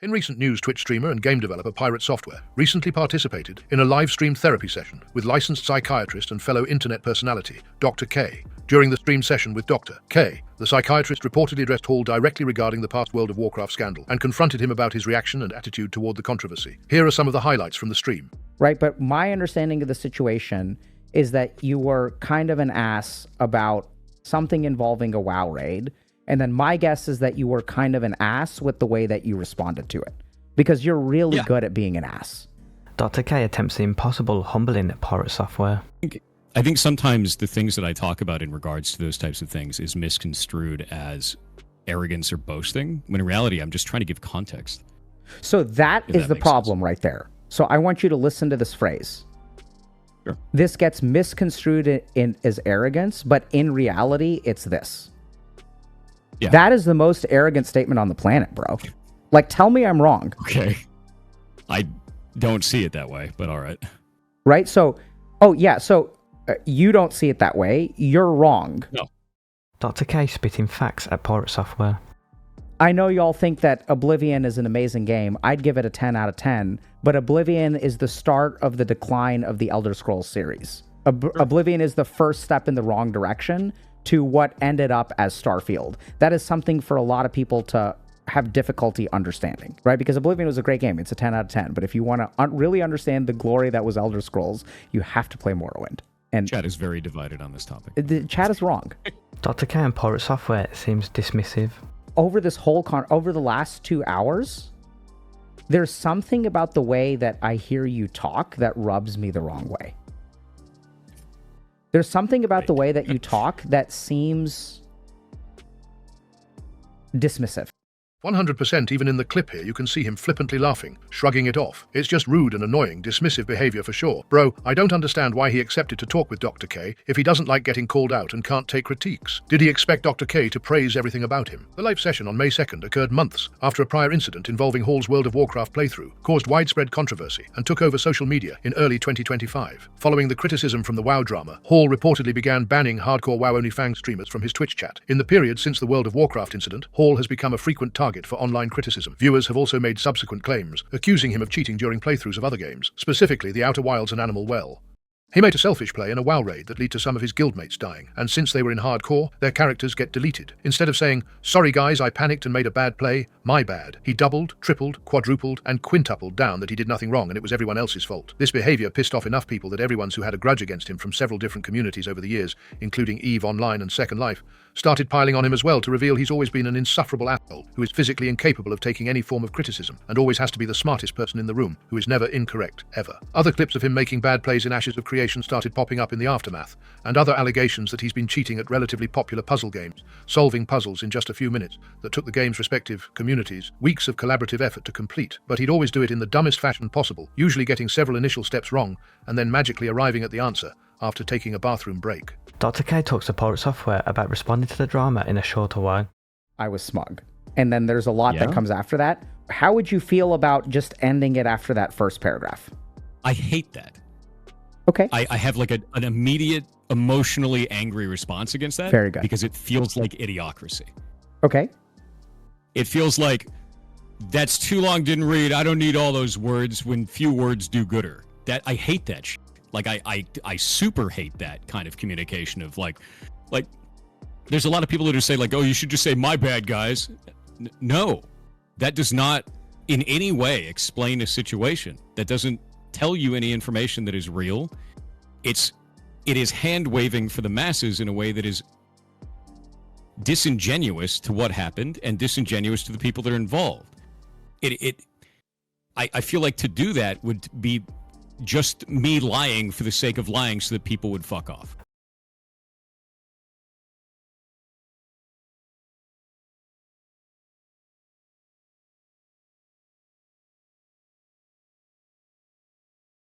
In recent news, Twitch streamer and game developer PirateSoftware recently participated in a live-streamed therapy session with licensed psychiatrist and fellow internet personality, Dr. K. During the stream session with Dr. K, the psychiatrist reportedly addressed Hall directly regarding the past World of Warcraft scandal and confronted him about his reaction and attitude toward the controversy. Here are some of the highlights from the stream. Right, but my understanding of the situation is that you were kind of an ass about something involving a WoW raid, and then my guess is that you were kind of an ass with the way that you responded to it, because you're really good at being an ass. Dr. K attempts the impossible, humbling PirateSoftware. I think sometimes the things that I talk about in regards to those types of things is misconstrued as arrogance or boasting, when in reality, I'm just trying to give context. So that is the problem right there. So I want you to listen to this phrase. Sure. This gets misconstrued as arrogance, but in reality, it's this. Yeah. That is the most arrogant statement on the planet, bro. Like, tell me I'm wrong. Okay. I don't see it that way, but all right. Right? So, oh, yeah. So you don't see it that way. You're wrong. No. Dr. K spitting facts at PirateSoftware. I know y'all think that Oblivion is an amazing game. I'd give it a 10 out of 10, but Oblivion is the start of the decline of the Elder Scrolls series. Oblivion is the first step in the wrong direction to what ended up as Starfield. That is something for a lot of people to have difficulty understanding, right? Because Oblivion was a great game. It's a 10 out of 10. But if you want to really understand the glory that was Elder Scrolls, you have to play Morrowind. And chat is very divided on this topic. The chat is wrong. Dr. K and PirateSoftware seems dismissive. Over this whole over the last 2 hours, there's something about the way that I hear you talk that rubs me the wrong way. There's something about the way that you talk that seems dismissive. 100% even in the clip here, you can see him flippantly laughing, shrugging it off. It's just rude and annoying, dismissive behavior for sure. Bro, I don't understand why he accepted to talk with Dr. K if he doesn't like getting called out and can't take critiques. Did he expect Dr. K to praise everything about him? The live session on May 2nd occurred months after a prior incident involving Hall's World of Warcraft playthrough caused widespread controversy and took over social media in early 2025. Following the criticism from the WoW drama, Hall reportedly began banning hardcore WoW-only Fang streamers from his Twitch chat. In the period since the World of Warcraft incident, Hall has become a frequent target for online criticism. Viewers have also made subsequent claims, accusing him of cheating during playthroughs of other games, specifically The Outer Wilds and Animal Well. He made a selfish play in a WoW raid that led to some of his guildmates dying, and since they were in hardcore, their characters get deleted. Instead of saying, "Sorry guys, I panicked and made a bad play, my bad," he doubled, tripled, quadrupled, and quintupled down that he did nothing wrong and it was everyone else's fault. This behavior pissed off enough people that everyone's who had a grudge against him from several different communities over the years, including EVE Online and Second Life, started piling on him as well to reveal he's always been an insufferable asshole who is physically incapable of taking any form of criticism and always has to be the smartest person in the room, who is never incorrect, ever. Other clips of him making bad plays in Ashes of Creation started popping up in the aftermath, and other allegations that he's been cheating at relatively popular puzzle games, solving puzzles in just a few minutes that took the game's respective communities weeks of collaborative effort to complete. But he'd always do it in the dumbest fashion possible, usually getting several initial steps wrong and then magically arriving at the answer after taking a bathroom break. Dr. K talks to PirateSoftware about responding to the drama in a shorter way. I was smug. And then there's a lot that comes after that. How would you feel about just ending it after that first paragraph? I hate that. Okay. I have like an immediate, emotionally angry response against that. Very good. Because it feels like idiocracy. Okay. It feels like, that's too long, didn't read, I don't need all those words when few words do gooder. I hate that shit. Like, I super hate that kind of communication of like, there's a lot of people that just say like, oh, you should just say my bad, guys. No, that does not in any way explain a situation. That doesn't tell you any information that is real. It is hand waving for the masses in a way that is disingenuous to what happened and disingenuous to the people that are involved. I feel like to do that would be just me lying for the sake of lying so that people would fuck off.